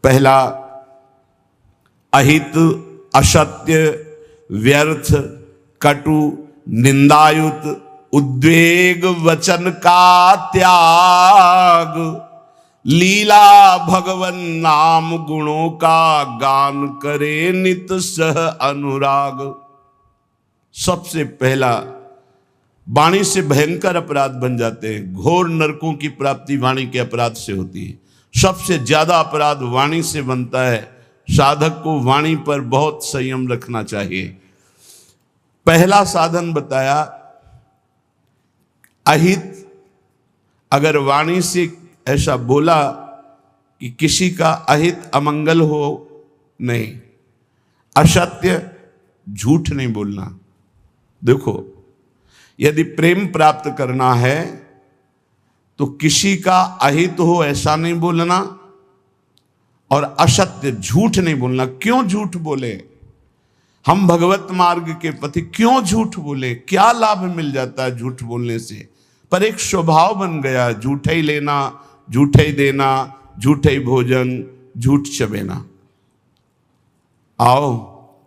पहला, अहित, असत्य, व्यर्थ, कटु, निंदायुत, उद्वेग वचन का त्याग, लीला भगवन नाम गुणों का गान करे नित सह अनुराग। सबसे पहला, वाणी से भयंकर अपराध बन जाते हैं। घोर नरकों की प्राप्ति वाणी के अपराध से होती है। सबसे ज्यादा अपराध वाणी से बनता है। साधक को वाणी पर बहुत संयम रखना चाहिए। पहला साधन बताया अहित। अगर वाणी से ऐसा बोला कि किसी का अहित अमंगल हो, नहीं। असत्य, झूठ नहीं बोलना। देखो, यदि प्रेम प्राप्त करना है तो किसी का अहित हो ऐसा नहीं बोलना, और असत्य, झूठ नहीं बोलना। क्यों झूठ बोले? हम भगवत मार्ग के पति क्यों झूठ बोले? क्या लाभ मिल जाता है झूठ बोलने से? पर एक स्वभाव बन गया, झूठे ही लेना, झूठे ही देना, झूठे ही भोजन, झूठ चबेना। आओ,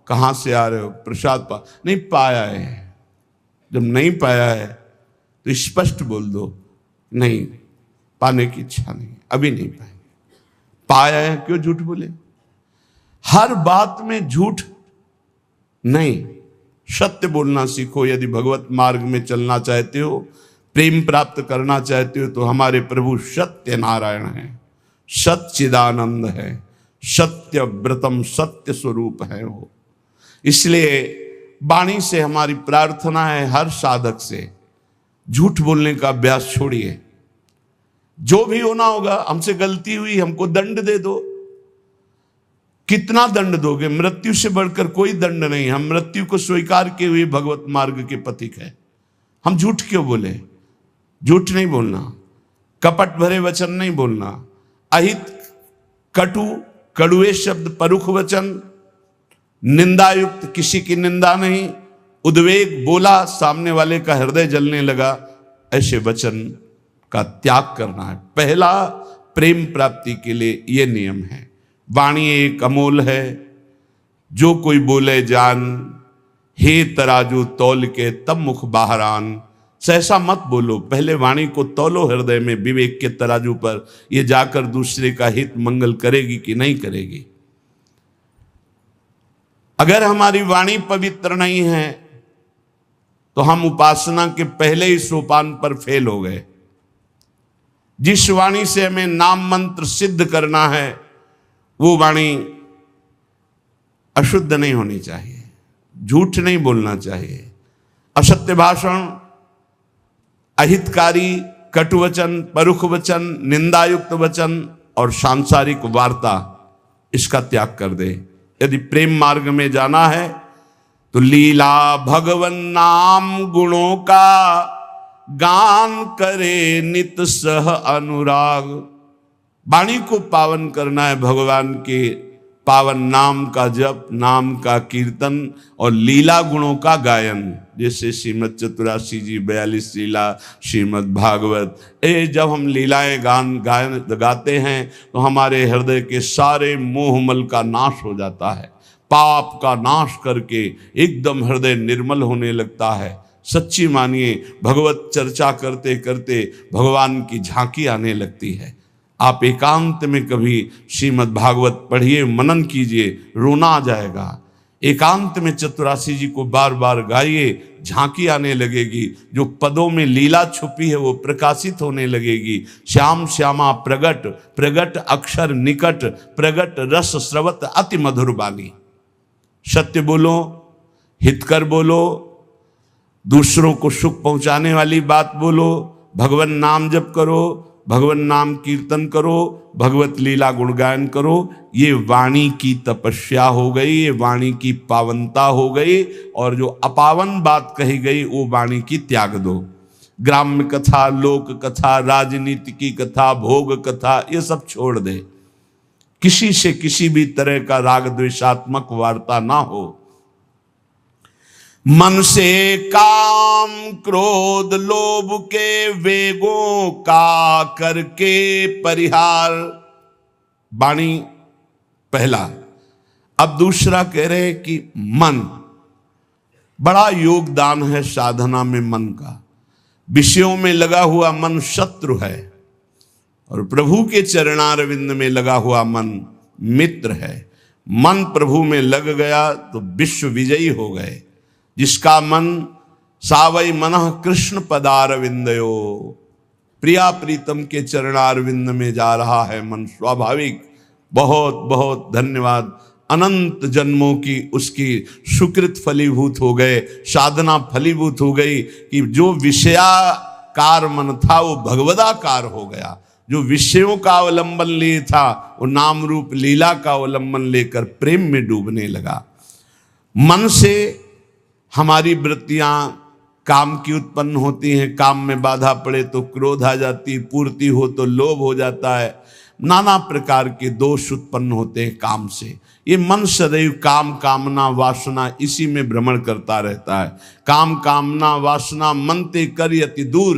कहां से आ रहे हो? प्रसाद नहीं पाया है। जब नहीं पाया है तो स्पष्ट बोल दो, नहीं, पाने की इच्छा नहीं, अभी नहीं पाएंगे। पाया है, क्यों झूठ बोले? हर बात में झूठ नहीं, सत्य बोलना सीखो। यदि भगवत मार्ग में चलना चाहते हो, प्रेम प्राप्त करना चाहते हो, तो हमारे प्रभु सत्य नारायण हैं, सच्चिदानंद है, सत्य व्रतम, सत्य स्वरूप है वो। इसलिए वाणी से हमारी प्रार्थना है हर साधक से, झूठ बोलने का अभ्यास छोड़िए। जो भी होना होगा, हमसे गलती हुई, हमको दंड दे दो। कितना दंड दोगे? मृत्यु से बढ़कर कोई दंड नहीं। हम मृत्यु को स्वीकार किए हुए भगवत मार्ग के पथिक है। हम झूठ क्यों बोले? झूठ नहीं बोलना, कपट भरे वचन नहीं बोलना, अहित, कटु, कड़ुए शब्द, परुख वचन, निंदायुक्त, किसी की निंदा नहीं, उद्वेग, बोला सामने वाले का हृदय जलने लगा, ऐसे वचन का त्याग करना है। पहला प्रेम प्राप्ति के लिए यह नियम है। वाणी एक अमोल है, जो कोई बोले जान, हे तराजू तौल के तब मुख बाहरान। सहसा मत बोलो, पहले वाणी को तौलो हृदय में विवेक के तराजू पर, यह जाकर दूसरे का हित मंगल करेगी कि नहीं करेगी। अगर हमारी वाणी पवित्र नहीं है तो हम उपासना के पहले ही सोपान पर फेल हो गए। जिस वाणी से हमें नाम मंत्र सिद्ध करना है, वो वाणी अशुद्ध नहीं होनी चाहिए, झूठ नहीं बोलना चाहिए। असत्य भाषण, अहितकारी, कटुवचन, परुख वचन, निंदायुक्त वचन और सांसारिक वार्ता, इसका त्याग कर दे। यदि प्रेम मार्ग में जाना है तो लीला भगवन नाम गुणों का गान करे नित सह अनुराग। वाणी को पावन करना है, भगवान के पावन नाम का जप, नाम का कीर्तन और लीला गुणों का गायन। जैसे श्रीमद् चतुरासी जी 42 लीला, श्रीमद् भागवत, जब हम लीलाएं गायन गाते हैं तो हमारे हृदय के सारे मोहमल का नाश हो जाता है, पाप का नाश करके एकदम हृदय निर्मल होने लगता है। सच्ची मानिए, भगवत चर्चा करते करते भगवान की झांकी आने लगती है। आप एकांत में कभी श्रीमद् भागवत पढ़िए, मनन कीजिए, रोना आ जाएगा। एकांत में चतुरासी जी को बार बार गाइए, झांकी आने लगेगी। जो पदों में लीला छुपी है वो प्रकाशित होने लगेगी। श्याम श्यामा प्रगट, प्रगट अक्षर निकट, प्रगट रस स्रवत अति मधुर बानी। सत्य बोलो, हितकर बोलो, दूसरों को सुख पहुंचाने वाली बात बोलो, भगवान नाम जप करो, भगवान नाम कीर्तन करो, भगवत लीला गुणगान करो। ये वाणी की तपस्या हो गई, ये वाणी की पावनता हो गई। और जो अपावन बात कही गई वो वाणी की त्याग दो। ग्राम्य कथा, लोक कथा, राजनीति की कथा, भोग कथा, ये सब छोड़ दे। किसी से किसी भी तरह का राग द्वेषात्मक वार्ता ना हो। मन से काम क्रोध लोभ के वेगों का करके परिहार। वाणी पहला। अब दूसरा कह रहे हैं कि मन, बड़ा योगदान है साधना में मन का। विषयों में लगा हुआ मन शत्रु है और प्रभु के चरणारविंद में लगा हुआ मन मित्र है। मन प्रभु में लग गया तो विश्व विजयी हो गए। जिसका मन सावई मनः कृष्ण पदारविंदयो, प्रिया प्रीतम के चरणारविंद में जा रहा है मन स्वाभाविक। बहुत बहुत धन्यवाद। अनंत जन्मों की उसकी सुकृत फलीभूत हो गए, साधना फलीभूत हो गई कि जो विषयाकार मन था वो भगवदाकार हो गया। जो विषयों का अवलंबन लिए था वो नाम रूप लीला का अवलंबन लेकर प्रेम में डूबने लगा। मन से हमारी वृत्तियां काम की उत्पन्न होती हैं। काम में बाधा पड़े तो क्रोध आ जाती, पूर्ति हो तो लोभ हो जाता है। नाना प्रकार के दोष उत्पन्न होते हैं काम से। ये मन सदैव काम कामना वासना इसी में भ्रमण करता रहता है। काम कामना वासना मन ते कर अति दूर,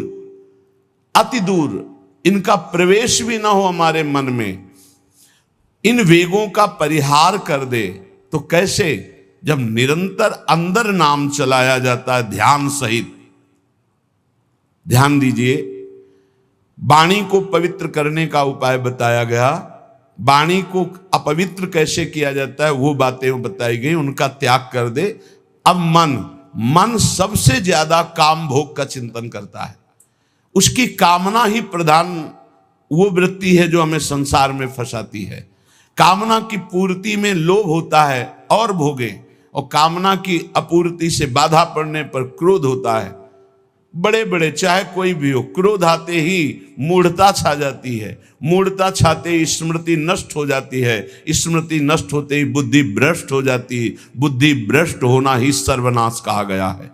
अति दूर इनका प्रवेश भी ना हो हमारे मन में। इन वेगों का परिहार कर दे तो कैसे? जब निरंतर अंदर नाम चलाया जाता है ध्यान सहित। ध्यान दीजिए, वाणी को पवित्र करने का उपाय बताया गया। वाणी को अपवित्र कैसे किया जाता है वो बातें बताई गई, उनका त्याग कर दे। अब मन सबसे ज्यादा काम भोग का चिंतन करता है। उसकी कामना ही प्रधान वो वृत्ति है जो हमें संसार में फंसाती है। कामना की पूर्ति में लोभ होता है और भोगे, और कामना की अपूर्ति से बाधा पड़ने पर क्रोध होता है। बड़े बड़े चाहे कोई भी हो, क्रोध आते ही मूढ़ता छा जाती है। मूढ़ता छाते ही स्मृति नष्ट हो जाती है। स्मृति नष्ट होते ही बुद्धि भ्रष्ट हो जाती है। बुद्धि भ्रष्ट होना ही सर्वनाश कहा गया है।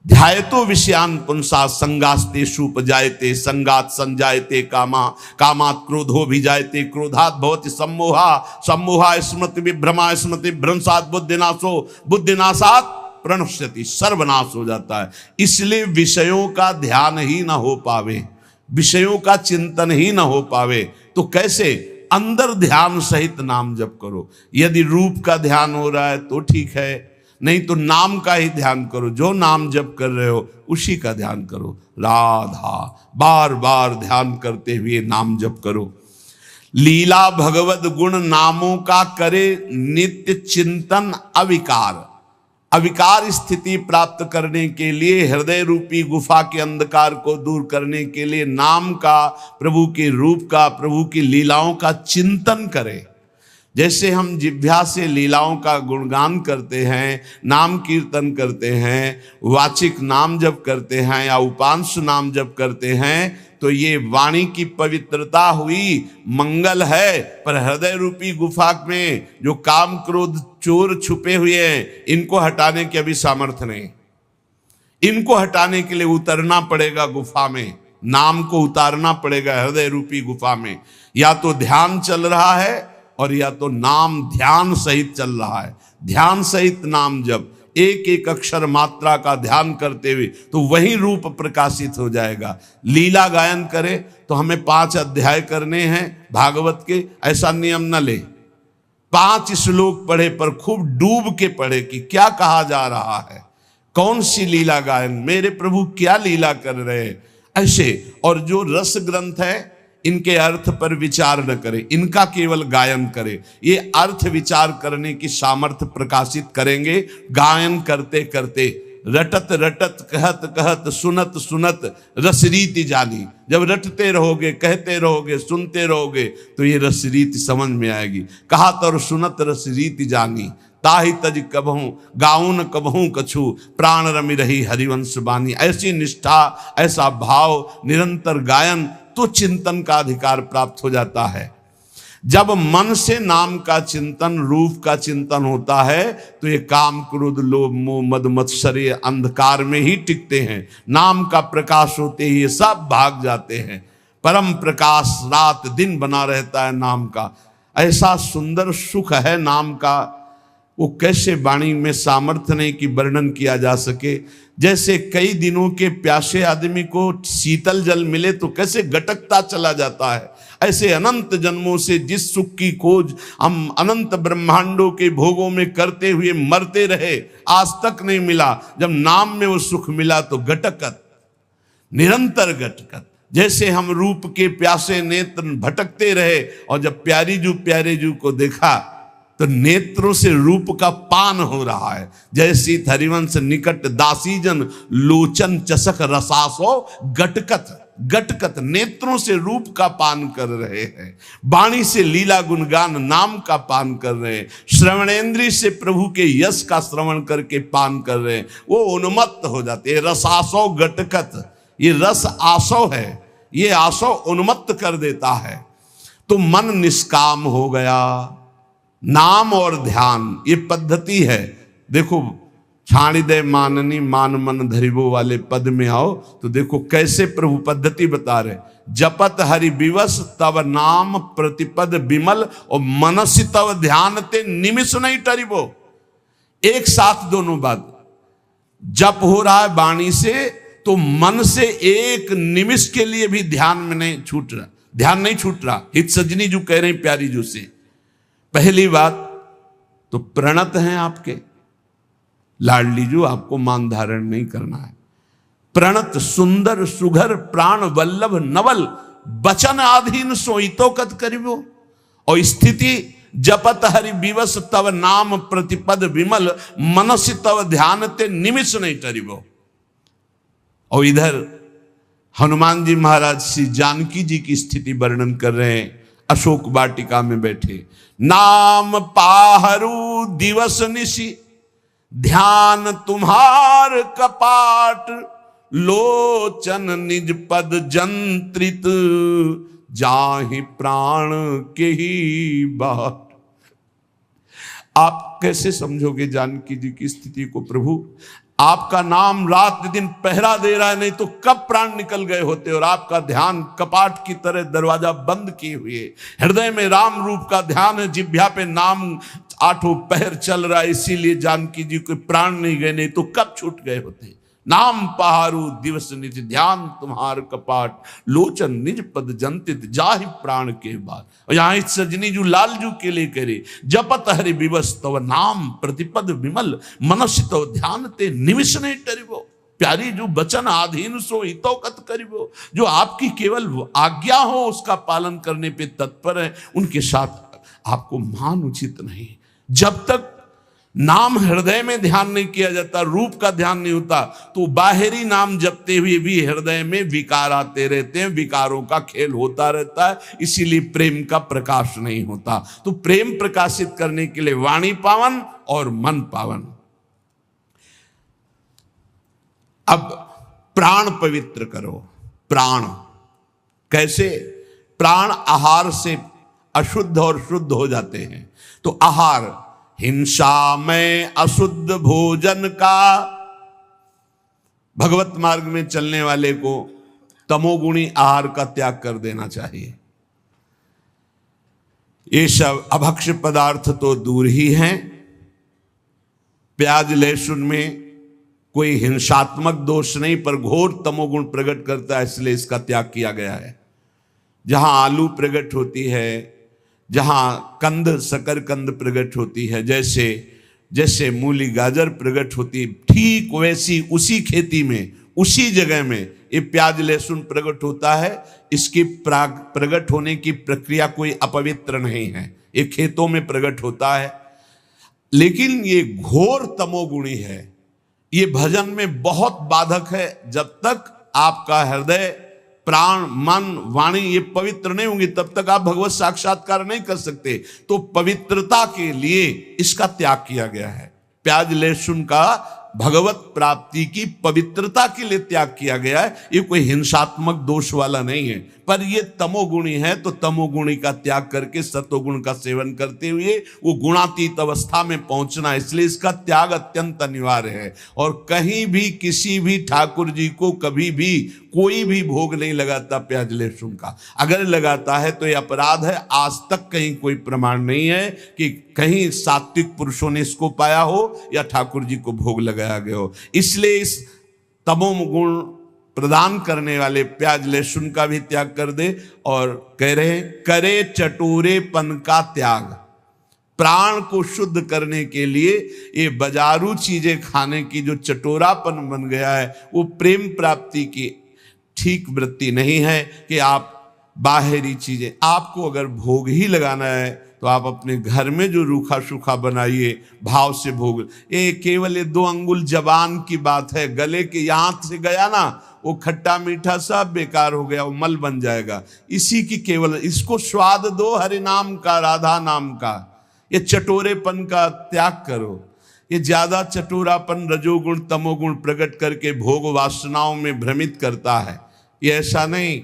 ध्यायतो विषयान पुंसा संगास्तेषु उपजायते, संगात संजायते कामा, कामात् क्रोधो भिजायते, क्रोधात् भवति सम्मोहा, सम्मोहा स्मृति विभ्रमा, स्मृति भ्रंशात् बुद्धिनाशो, बुद्धिनाशात् प्रणश्यति, सर्वनाश हो जाता है। इसलिए विषयों का ध्यान ही ना हो पावे, विषयों का चिंतन ही ना हो पावे तो कैसे? अंदर ध्यान सहित नाम जप करो। यदि रूप का ध्यान हो रहा है तो ठीक है, नहीं तो नाम का ही ध्यान करो। जो नाम जप कर रहे हो उसी का ध्यान करो। राधा बार बार ध्यान करते हुए नाम जप करो। लीला भगवत गुण नामों का करे नित्य चिंतन अविकार। अविकार स्थिति प्राप्त करने के लिए, हृदय रूपी गुफा के अंधकार को दूर करने के लिए नाम का, प्रभु के रूप का, प्रभु की लीलाओं का चिंतन करें। जैसे हम जिह्वा से लीलाओं का गुणगान करते हैं, नाम कीर्तन करते हैं, वाचिक नाम जप करते हैं या उपांश नाम जप करते हैं, तो ये वाणी की पवित्रता हुई, मंगल है। पर हृदय रूपी गुफा में जो काम क्रोध चोर छुपे हुए हैं, इनको हटाने की अभी सामर्थ्य नहीं। इनको हटाने के लिए उतरना पड़ेगा गुफा में, नाम को उतारना पड़ेगा हृदय रूपी गुफा में। या तो ध्यान चल रहा है और या तो नाम ध्यान सहित चल रहा है। ध्यान सहित नाम जब एक एक अक्षर मात्रा का ध्यान करते हुए तो वही रूप प्रकाशित हो जाएगा। लीला गायन करे तो हमें 5 अध्याय करने हैं भागवत के, ऐसा नियम न ले। 5 श्लोक पढ़े पर खूब डूब के पढ़े कि क्या कहा जा रहा है, कौन सी लीला गायन, मेरे प्रभु क्या लीला कर रहे हैं, ऐसे। और जो रस ग्रंथ है इनके अर्थ पर विचार न करे, इनका केवल गायन करे। ये अर्थ विचार करने की सामर्थ्य प्रकाशित करेंगे गायन करते करते। रटत रटत कहत कहत सुनत सुनत रसरीति जानी। जब रटते रहोगे, कहते रहोगे, सुनते रहोगे तो ये रसरीति समझ में आएगी। कहत और सुनत रसरीति जानी, ताहि तज कबहूं गाउन कबहूं कछु, प्राण रमि रही हरिवंश बानी। ऐसी निष्ठा, ऐसा भाव, निरंतर गायन, तो चिंतन का अधिकार प्राप्त हो जाता है। जब मन से नाम का चिंतन, रूप का चिंतन होता है तो ये काम क्रोध लोभ मोह मद मत्सर्य अंधकार में ही टिकते हैं। नाम का प्रकाश होते ही ये सब भाग जाते हैं। परम प्रकाश रात दिन बना रहता है नाम का। ऐसा सुंदर सुख है नाम का। वो कैसे वाणी में सामर्थ्य नहीं कि वर्णन किया जा सके। जैसे कई दिनों के प्यासे आदमी को शीतल जल मिले तो कैसे गटकता चला जाता है, ऐसे अनंत जन्मों से जिस सुख की खोज हम अनंत ब्रह्मांडों के भोगों में करते हुए मरते रहे, आज तक नहीं मिला। जब नाम में वो सुख मिला तो गटकत, निरंतर गटकत। जैसे हम रूप के प्यासे नेत्र भटकते रहे और जब प्यारे जू को देखा तो नेत्रों से रूप का पान हो रहा है। जैसी हरिवंश निकट दासीजन लोचन चसक रसासो गटकत, गटकत नेत्रों से रूप का पान कर रहे हैं, वाणी से लीला गुणगान नाम का पान कर रहे हैं, श्रवणेन्द्रिय से प्रभु के यश का श्रवण करके पान कर रहे हैं, वो उन्मत्त हो जाते हैं। रसासो गटकत, ये रस आसो है, ये आसो उन्मत्त कर देता है। तो मन निष्काम हो गया। नाम और ध्यान ये पद्धति है। देखो छाणिदय माननी मान मन धरिबो वाले पद में आओ तो देखो कैसे प्रभु पद्धति बता रहे। जपत हरि विवश तव नाम प्रतिपद विमल और मनसि तव ध्यान ते निमिष नहीं टरिबो। एक साथ दोनों बात, जप हो रहा है वाणी से तो मन से एक निमिष के लिए भी ध्यान में नहीं छूट रहा, ध्यान नहीं छूट रहा। हित सजनी जो कह रहे हैं प्यारी जो से, पहली बात तो प्रणत हैं आपके लाडली जो, आपको मान धारण नहीं करना है। प्रणत सुंदर सुघर प्राण वल्लभ नवल बचन आधीन सोईतो कत करिबो। और स्थिति जपत हरि विवश तव नाम प्रतिपद विमल मनसि तव ध्यान ते निमिष नहीं टरिबो। और इधर हनुमान जी महाराज श्री जानकी जी की स्थिति वर्णन कर रहे हैं। अशोक वाटिका में बैठे, नाम पाहरू दिवस निशि ध्यान तुम्हार कपाट, लोचन निज पद जंत्रित जाहि प्राण के ही बाट। आप कैसे समझोगे जानकी जी की स्थिति को? प्रभु आपका नाम रात दिन पहरा दे रहा है, नहीं तो कब प्राण निकल गए होते। और आपका ध्यान कपाट की तरह दरवाजा बंद किए हुए, हृदय में राम रूप का ध्यान है, जिह्वा पे नाम आठों पहर चल रहा है, इसीलिए जानकी जी को प्राण नहीं गए, नहीं तो कब छूट गए होते। नाम पहारू दिवस निज ध्यान तुम्हार कपाट, लोचन निज पद जंतित जाहि प्राण के बाद। और यहाँ सजनी जू लाल जू के लिए करे, जपत हरि विवश तव नाम प्रतिपद विमल मनसि तव ध्यान ते निमिष नहीं टरिबो। प्यारी जो बचन आधीन सो हितो कत करिबो। जो आपकी केवल आज्ञा हो उसका पालन करने पे तत्पर है, उनके साथ आपको मान उचित नहीं। जब तक नाम हृदय में ध्यान नहीं किया जाता, रूप का ध्यान नहीं होता, तो बाहरी नाम जपते हुए भी हृदय में विकार आते रहते हैं, विकारों का खेल होता रहता है, इसीलिए प्रेम का प्रकाश नहीं होता। तो प्रेम प्रकाशित करने के लिए वाणी पावन और मन पावन। अब प्राण पवित्र करो। प्राण कैसे? प्राण आहार से अशुद्ध और शुद्ध हो जाते हैं। तो आहार, हिंसा में अशुद्ध भोजन का, भगवत मार्ग में चलने वाले को तमोगुणी आहार का त्याग कर देना चाहिए। ये सब अभक्ष्य पदार्थ तो दूर ही हैं। प्याज लहसुन में कोई हिंसात्मक दोष नहीं, पर घोर तमोगुण प्रकट करता है, इसलिए इसका त्याग किया गया है। जहां आलू प्रकट होती है, जहां कंद शकर कंद प्रकट होती है, जैसे जैसे मूली गाजर प्रकट होती, ठीक वैसी उसी खेती में उसी जगह में ये प्याज लहसुन प्रकट होता है। इसकी प्रकट होने की प्रक्रिया कोई अपवित्र नहीं है, ये खेतों में प्रकट होता है। लेकिन ये घोर तमोगुणी है, ये भजन में बहुत बाधक है। जब तक आपका हृदय प्राण मन वाणी ये पवित्र नहीं होंगी तब तक आप भगवत साक्षात्कार नहीं कर सकते। तो पवित्रता के लिए इसका त्याग किया गया है। प्याज लहसुन का भगवत प्राप्ति की पवित्रता के लिए त्याग किया गया है। ये कोई हिंसात्मक दोष वाला नहीं है, पर ये तमोगुणी है, तो तमोगुणी का त्याग करके सत्वगुण का सेवन करते हुए वो गुणातीत अवस्था में पहुंचना, इसलिए इसका त्याग अत्यंत अनिवार्य है। और कहीं भी किसी भी ठाकुर जी को कभी भी कोई भी भोग नहीं लगाता प्याज लहसुन का। अगर लगाता है तो ये अपराध है। आज तक कहीं कोई प्रमाण नहीं है कि कहीं सात्विक पुरुषों ने इसको पाया हो या ठाकुर जी को भोग लगाया गया हो। इसलिए इस तमोगुण प्रदान करने वाले प्याज लहसुन का भी त्याग कर दे। और कह रहे हैं करे चटोरेपन का त्याग। प्राण को शुद्ध करने के लिए ये बाजारू चीजें खाने की जो चटोरापन बन गया है, वो प्रेम प्राप्ति की ठीक वृत्ति नहीं है कि आप बाहरी चीजें, आपको अगर भोग ही लगाना है तो आप अपने घर में जो रूखा सूखा बनाइए, भाव से भोग। ये केवल ये 2 अंगुल जबान की बात है, गले के यहाँ से गया ना, वो खट्टा मीठा सब बेकार हो गया, वो मल बन जाएगा। इसी की केवल इसको स्वाद दो हरि नाम का, राधा नाम का। ये चटोरेपन का त्याग करो। ये ज्यादा चटोरापन रजोगुण तमोगुण प्रकट करके भोग वासनाओं में भ्रमित करता है। ये ऐसा नहीं,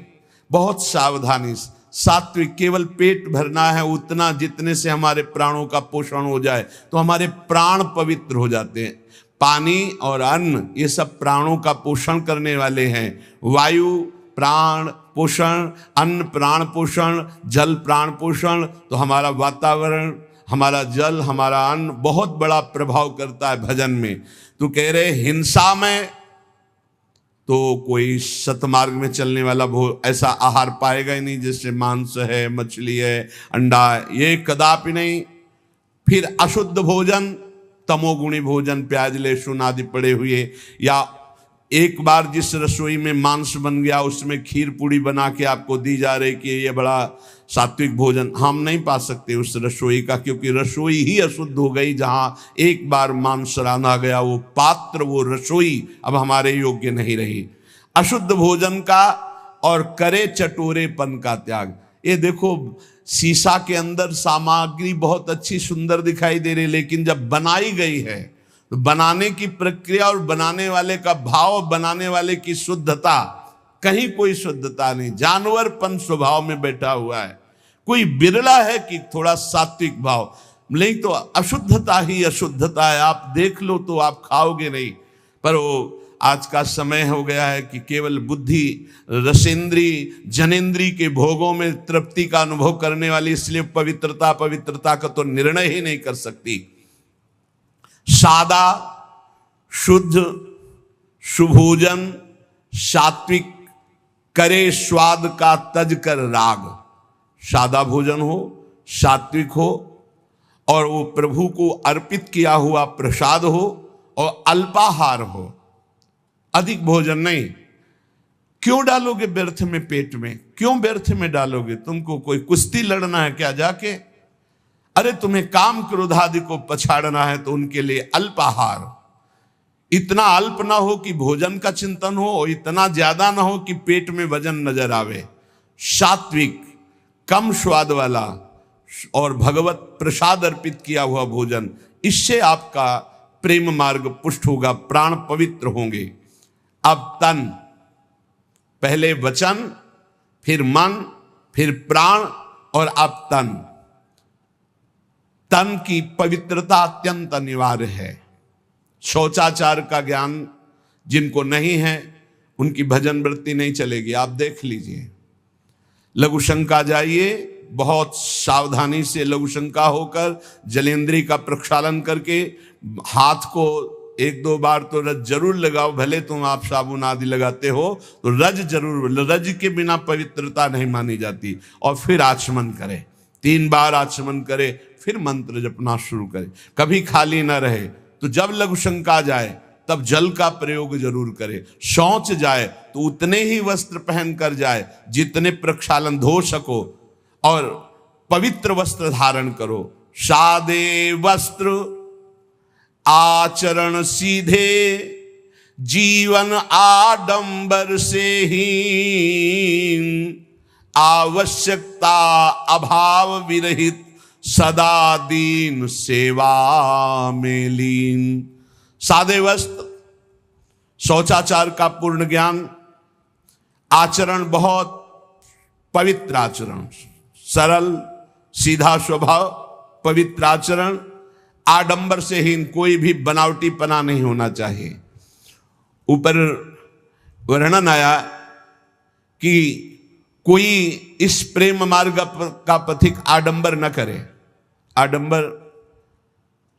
बहुत सावधानी। सात्विक केवल पेट भरना है उतना, जितने से हमारे प्राणों का पोषण हो जाए तो हमारे प्राण पवित्र हो जाते हैं। पानी और अन्न ये सब प्राणों का पोषण करने वाले हैं। वायु प्राण पोषण, अन्न प्राण पोषण, जल प्राण पोषण। तो हमारा वातावरण, हमारा जल, हमारा अन्न बहुत बड़ा प्रभाव करता है भजन में। तो कह रहे हिंसा में तो कोई सतमार्ग में चलने वाला ऐसा आहार पाएगा ही नहीं, जैसे मांस है, मछली है, अंडा है, ये कदापि नहीं। फिर अशुद्ध भोजन, तमोगुणी भोजन, प्याज लहसुन आदि पड़े हुए, या एक बार जिस रसोई में मांस बन गया उसमें खीर पूड़ी बना के आपको दी जा रही कि ये बड़ा सात्विक भोजन, हम नहीं पा सकते उस रसोई का, क्योंकि रसोई ही अशुद्ध हो गई। जहाँ एक बार मांस रांधा गया, वो पात्र, वो रसोई अब हमारे योग्य नहीं रही। अशुद्ध भोजन का और करे चटोरेपन का त्याग। ये देखो शीशा के अंदर सामग्री बहुत अच्छी सुंदर दिखाई दे रही, लेकिन जब बनाई गई है तो बनाने की प्रक्रिया और बनाने वाले का भाव, बनाने वाले की शुद्धता, कहीं कोई शुद्धता नहीं, जानवरपन स्वभाव में बैठा हुआ है। कोई बिरला है कि थोड़ा सात्विक भाव, नहीं तो अशुद्धता ही अशुद्धता है। आप देख लो तो आप खाओगे नहीं। पर वो आज का समय हो गया है कि केवल बुद्धि, रसेंद्री, जनेंद्री के भोगों में तृप्ति का अनुभव करने वाली, इसलिए पवित्रता का तो निर्णय ही नहीं कर सकती। सादा शुद्ध सुभोजन सात्विक करे स्वाद का तज कर राग। सादा भोजन हो, सात्विक हो, और वो प्रभु को अर्पित किया हुआ प्रसाद हो, और अल्पाहार हो, अधिक भोजन नहीं। क्यों डालोगे व्यर्थ में पेट में? क्यों व्यर्थ में डालोगे? तुमको कोई कुश्ती लड़ना है क्या जाके? अरे तुम्हें काम क्रोध आदि को पछाड़ना है तो उनके लिए अल्पाहार। इतना अल्प ना हो कि भोजन का चिंतन हो, और इतना ज्यादा ना हो कि पेट में वजन नजर आवे। सात्विक, कम स्वाद वाला और भगवत प्रसाद अर्पित किया हुआ भोजन, इससे आपका प्रेम मार्ग पुष्ट होगा, प्राण पवित्र होंगे। अब तन, पहले वचन, फिर मन, फिर प्राण, और अब तन। तन की पवित्रता अत्यंत अनिवार्य है। शौचाचार का ज्ञान जिनको नहीं है उनकी भजन वृत्ति नहीं चलेगी। आप देख लीजिए, लघु शंका जाइए, बहुत सावधानी से लघु शंका होकर जलेंद्री का प्रक्षालन करके हाथ को 1-2 बार तो रज जरूर लगाओ। भले तुम आप साबुन आदि लगाते हो तो रज जरूर, रज के बिना पवित्रता नहीं मानी जाती। और फिर आचमन करे, 3 बार आचमन करे, फिर मंत्र जपना शुरू करे। कभी खाली ना रहे। तो जब लघु शंका जाए तब जल का प्रयोग जरूर करे। शौच जाए तो उतने ही वस्त्र पहन कर जाए जितने प्रक्षालन धो सको, और पवित्र वस्त्र धारण करो। सादे वस्त्र आचरण सीधे, जीवन आडंबर से ही, आवश्यकता अभाव विरहित, सदा दीन सेवा में लीन। सादे वस्त्र, शौचाचार का पूर्ण ज्ञान, आचरण बहुत पवित्र आचरण, सरल सीधा स्वभाव, पवित्र आचरण, आडंबर से हीन, कोई भी बनावटीपना नहीं होना चाहिए। ऊपर वर्णन आया कि कोई इस प्रेम मार्ग का पथिक आडंबर न करे। आडंबर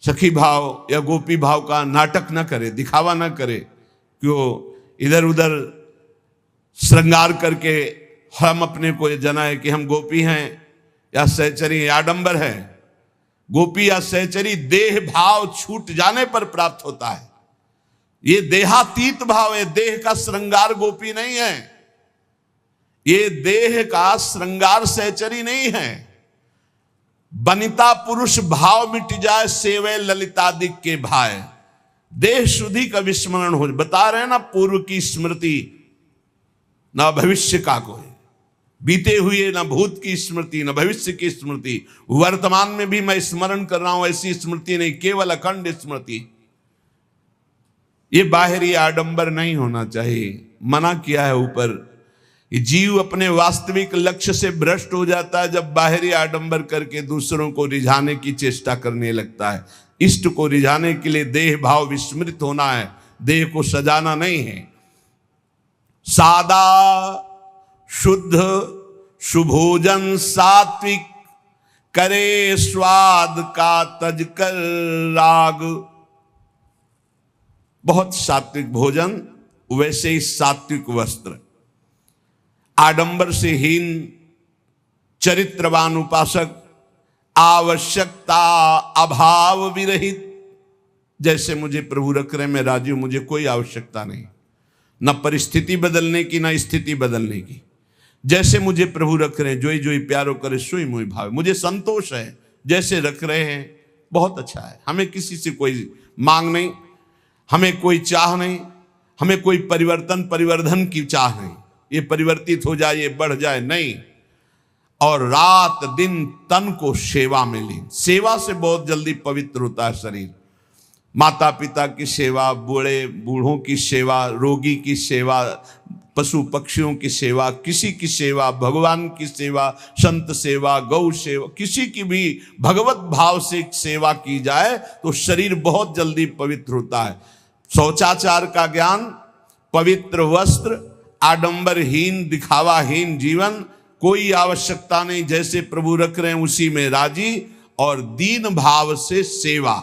सखी भाव या गोपी भाव का नाटक न करे, दिखावा न करे कि वो इधर उधर श्रृंगार करके हम अपने को जनाए कि हम गोपी हैं या सहचरी। आडंबर है, गोपी या सहचरी देह भाव छूट जाने पर प्राप्त होता है। ये देहातीत भाव है, देह का श्रृंगार गोपी नहीं है, ये देह का श्रृंगार सहचरी नहीं है। बनिता पुरुष भाव मिट जाए, सेवे ललितादिक के भाई, देह शुद्धि का विस्मरण हो। बता रहे हैं ना, पूर्व की स्मृति ना भविष्य का कोई, बीते हुए ना भूत की स्मृति ना भविष्य की स्मृति, वर्तमान में भी मैं स्मरण कर रहा हूं, ऐसी स्मृति नहीं, केवल अखंड स्मृति। ये बाहरी आडंबर नहीं होना चाहिए। मना किया है ऊपर, जीव अपने वास्तविक लक्ष्य से भ्रष्ट हो जाता है जब बाहरी आडंबर करके दूसरों को रिझाने की चेष्टा करने लगता है। इष्ट को रिझाने के लिए देह भाव विस्मृत होना है, देह को सजाना नहीं है। सादा शुद्ध सुभोजन सात्विक, करे स्वाद का तज कर राग। बहुत सात्विक भोजन, वैसे ही सात्विक वस्त्र। आडंबर से हीन चरित्रवान उपासक, आवश्यकता अभाव विरहित। जैसे मुझे प्रभु रख रहे, मैं राजी हूं, मुझे कोई आवश्यकता नहीं, न परिस्थिति बदलने की न स्थिति बदलने की। जैसे मुझे प्रभु रख रहे हैं, जोई जोई प्यारो करे सोई मोई भाव, मुझे संतोष है जैसे रख रहे हैं, बहुत अच्छा है। हमें किसी से कोई मांग नहीं, हमें कोई चाह नहीं, हमें कोई परिवर्धन की चाह नहीं, ये परिवर्तित हो जाए, ये बढ़ जाए, नहीं। और रात दिन तन को सेवा में ली। सेवा से बहुत जल्दी पवित्र होता है शरीर। माता पिता की सेवा, बूढ़ों की सेवा, रोगी की सेवा, पशु पक्षियों की सेवा, किसी की सेवा, भगवान की सेवा, संत सेवा, गौ सेवा, किसी की भी भगवत भाव से सेवा की जाए तो शरीर बहुत जल्दी पवित्र होता है। शौचाचार का ज्ञान, पवित्र वस्त्र, आडंबरहीन दिखावाहीन जीवन, कोई आवश्यकता नहीं, जैसे प्रभु रख रहे हैं उसी में राजी, और दीन भाव से सेवा।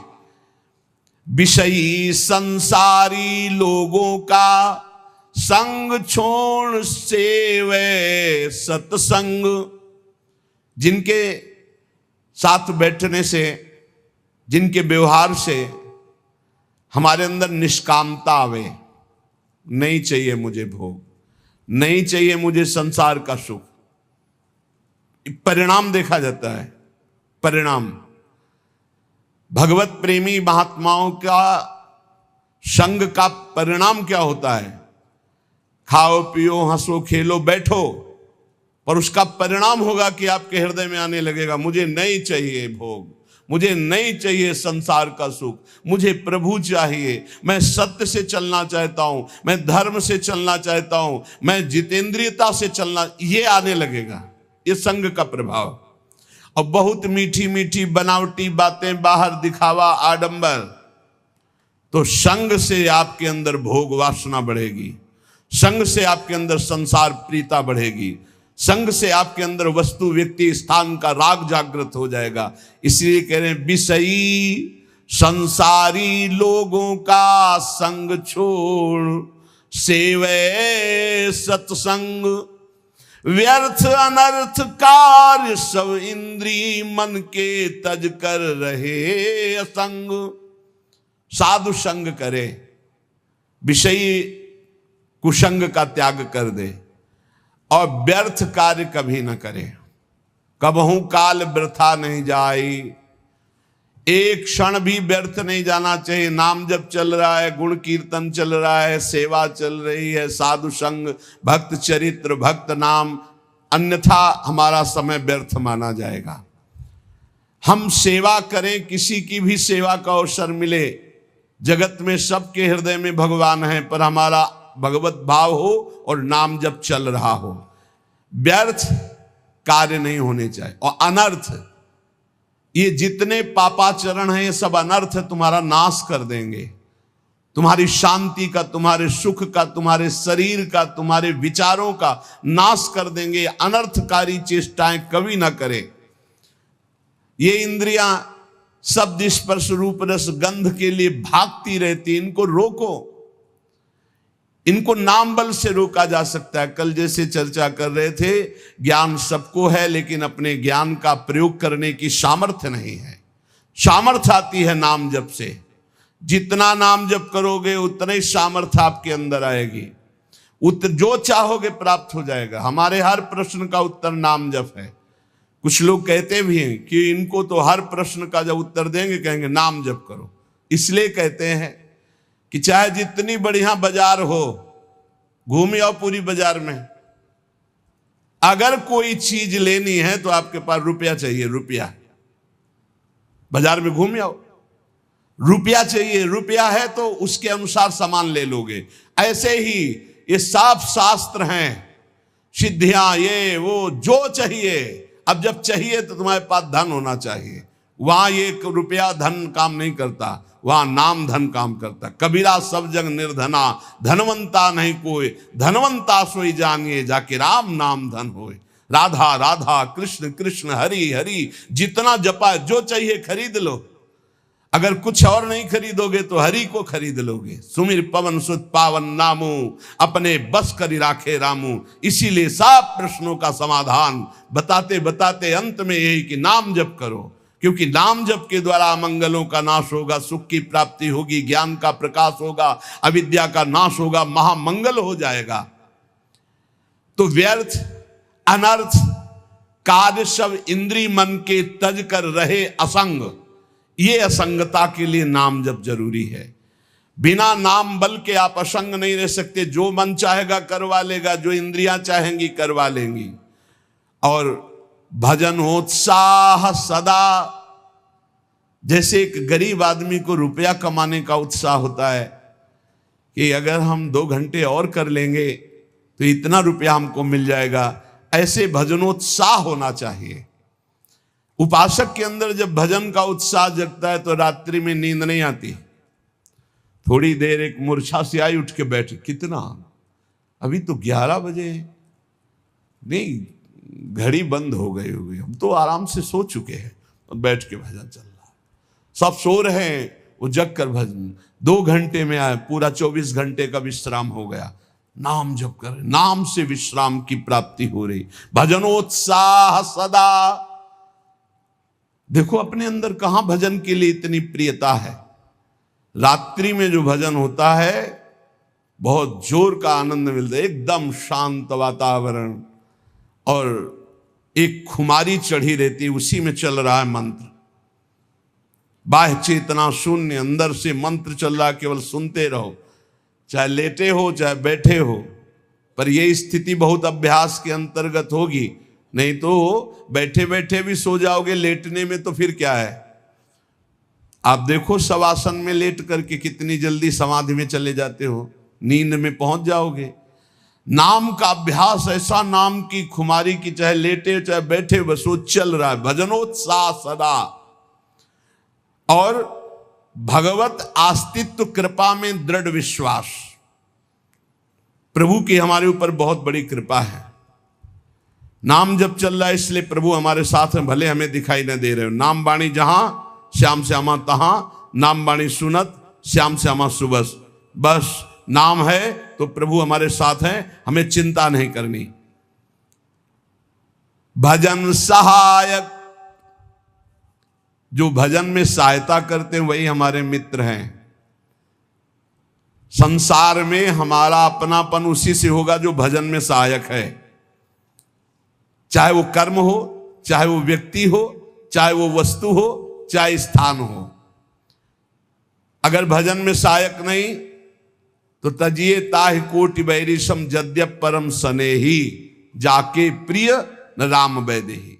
विषयी संसारी लोगों का संग छोड़ सेवे सत्संग। जिनके साथ बैठने से, जिनके व्यवहार से हमारे अंदर निष्कामता आवे, नहीं चाहिए मुझे भोग, नहीं चाहिए मुझे संसार का सुख। परिणाम देखा जाता है, परिणाम। भगवत प्रेमी महात्माओं का संग का परिणाम क्या होता है? खाओ पियो हंसो खेलो बैठो, पर उसका परिणाम होगा कि आपके हृदय में आने लगेगा, मुझे नहीं चाहिए भोग, मुझे नहीं चाहिए संसार का सुख, मुझे प्रभु चाहिए। मैं सत्य से चलना चाहता हूं, मैं धर्म से चलना चाहता हूं, मैं जितेंद्रियता से चलना, ये आने लगेगा। ये संग का प्रभाव। और बहुत मीठी मीठी बनावटी बातें, बाहर दिखावा, आडंबर, तो संग से आपके अंदर भोग वासना बढ़ेगी, संग से आपके अंदर संसार प्रीता बढ़ेगी, संग से आपके अंदर वस्तु व्यक्ति स्थान का राग जागृत हो जाएगा। इसलिए कह रहे हैं, विषयी संसारी लोगों का संग छोड़ सेवे सत्संग। व्यर्थ अनर्थ कार्य सब इंद्री मन के तज कर रहे असंग। साधु संग करे, विषयी कुसंग का त्याग कर दे, और व्यर्थ कार्य कभी न करे। कबहू काल वृथा नहीं जाई, एक क्षण भी व्यर्थ नहीं जाना चाहिए। नाम जब चल रहा है, गुण कीर्तन चल रहा है, सेवा चल रही है, साधु संग, भक्त चरित्र, भक्त नाम, अन्यथा हमारा समय व्यर्थ माना जाएगा। हम सेवा करें, किसी की भी सेवा का अवसर मिले, जगत में सबके हृदय में भगवान है, पर हमारा भगवत भाव हो और नाम जब चल रहा हो। व्यर्थ कार्य नहीं होने चाहिए। और अनर्थ, ये जितने पापाचरण हैं ये सब अनर्थ तुम्हारा नाश कर देंगे, तुम्हारी शांति का, तुम्हारे सुख का, तुम्हारे शरीर का, तुम्हारे विचारों का नाश कर देंगे। अनर्थकारी चेष्टाएं कभी ना करें। ये इंद्रियां शब्द स्पर्श रूप रस गंध के लिए भागती रहती, इनको रोको। इनको नाम बल से रोका जा सकता है। कल जैसे चर्चा कर रहे थे, ज्ञान सबको है लेकिन अपने ज्ञान का प्रयोग करने की सामर्थ्य नहीं है। सामर्थ्य आती है नाम जप से। जितना नाम जप करोगे उतना ही सामर्थ्य आपके अंदर आएगी। जो चाहोगे प्राप्त हो जाएगा। हमारे हर प्रश्न का उत्तर नाम जप है। कुछ लोग कहते भी हैं कि इनको तो हर प्रश्न का जब उत्तर देंगे कहेंगे नाम जप करो। इसलिए कहते हैं कि चाहे जितनी बढ़िया बाजार हो, घूम आओ पूरी बाजार में, अगर कोई चीज लेनी है तो आपके पास रुपया चाहिए। रुपया, बाजार में घूम आओ, रुपया चाहिए। रुपया है तो उसके अनुसार सामान ले लोगे। ऐसे ही ये साफ शास्त्र हैं, सिद्धियां, ये वो जो चाहिए। अब जब चाहिए तो तुम्हारे पास धन होना चाहिए। वहां ये रुपया धन काम नहीं करता, वहां नाम धन काम करता। कबीरा सब जग निर्धना, धनवंता नहीं कोई, धनवंता सोई जानिए, जाके राम नाम धन होए। राधा राधा, कृष्ण कृष्ण, हरि हरि, जितना जपा, जो चाहिए खरीद लो। अगर कुछ और नहीं खरीदोगे तो हरि को खरीद लोगे। सुमिर पवन सुत पावन नामू, अपने बस करी राखे रामू। इसीलिए सब प्रश्नों का समाधान बताते बताते अंत में यही कि नाम जप करो, क्योंकि नाम जप के द्वारा अमंगलों का नाश होगा, सुख की प्राप्ति होगी, ज्ञान का प्रकाश होगा, अविद्या का नाश होगा, महामंगल हो जाएगा। तो व्यर्थ अनर्थ कार्य सब इंद्रिय मन के तज कर रहे असंग। ये असंगता के लिए नाम जप जरूरी है। बिना नाम बल के आप असंग नहीं रह सकते। जो मन चाहेगा करवा लेगा, जो इंद्रियां चाहेंगी करवा लेंगी। और भजन उत्साह सदा, जैसे एक गरीब आदमी को रुपया कमाने का उत्साह होता है कि अगर हम 2 घंटे और कर लेंगे तो इतना रुपया हमको मिल जाएगा, ऐसे भजनोत्साह होना चाहिए। उपासक के अंदर जब भजन का उत्साह जगता है तो रात्रि में नींद नहीं आती। थोड़ी देर एक मूर्छा से आई, उठ के बैठे, कितना, अभी तो 11 बजे, नहीं घड़ी बंद हो गई होगी, हम तो आराम से सो चुके हैं, और बैठ के भजन चल रहा है। सब सो रहे हैं, वो जग कर भजन 2 घंटे में आए, पूरा 24 घंटे का विश्राम हो गया। नाम जप कर, नाम से विश्राम की प्राप्ति हो रही। भजनोत्साह सदा। देखो अपने अंदर कहां भजन के लिए इतनी प्रियता है। रात्रि में जो भजन होता है बहुत जोर का आनंद मिलता है, एकदम शांत वातावरण, और एक खुमारी चढ़ी रहती, उसी में चल रहा है मंत्र। बाह्य चेतना शून्य, अंदर से मंत्र चल रहा है, केवल सुनते रहो, चाहे लेटे हो चाहे बैठे हो। पर यह स्थिति बहुत अभ्यास के अंतर्गत होगी, नहीं तो बैठे बैठे भी सो जाओगे, लेटने में तो फिर क्या है। आप देखो शवासन में लेट करके कितनी जल्दी समाधि में चले जाते हो, नींद में पहुंच जाओगे। नाम का अभ्यास ऐसा, नाम की खुमारी की, चाहे लेटे चाहे बैठे, बस वो चल रहा है। भजनोत्साह सदा। और भगवत अस्तित्व कृपा में दृढ़ विश्वास। प्रभु की हमारे ऊपर बहुत बड़ी कृपा है। नाम जब चल रहा है इसलिए प्रभु हमारे साथ हैं, भले हमें दिखाई न दे रहे हो। नाम बाणी जहां श्याम श्यामा तहां, नाम बाणी सुनत श्याम श्यामा सुबस। बस नाम है तो प्रभु हमारे साथ हैं, हमें चिंता नहीं करनी। भजन सहायक, जो भजन में सहायता करते हैं वही हमारे मित्र हैं। संसार में हमारा अपनापन उसी से होगा जो भजन में सहायक है। चाहे वो कर्म हो, चाहे वो व्यक्ति हो, चाहे वो वस्तु हो, चाहे स्थान हो। अगर भजन में सहायक नहीं तो तजिए ताहि कोटि बैरिसम, जद्यप परम सनेही, जाके प्रिय न राम वैदेही।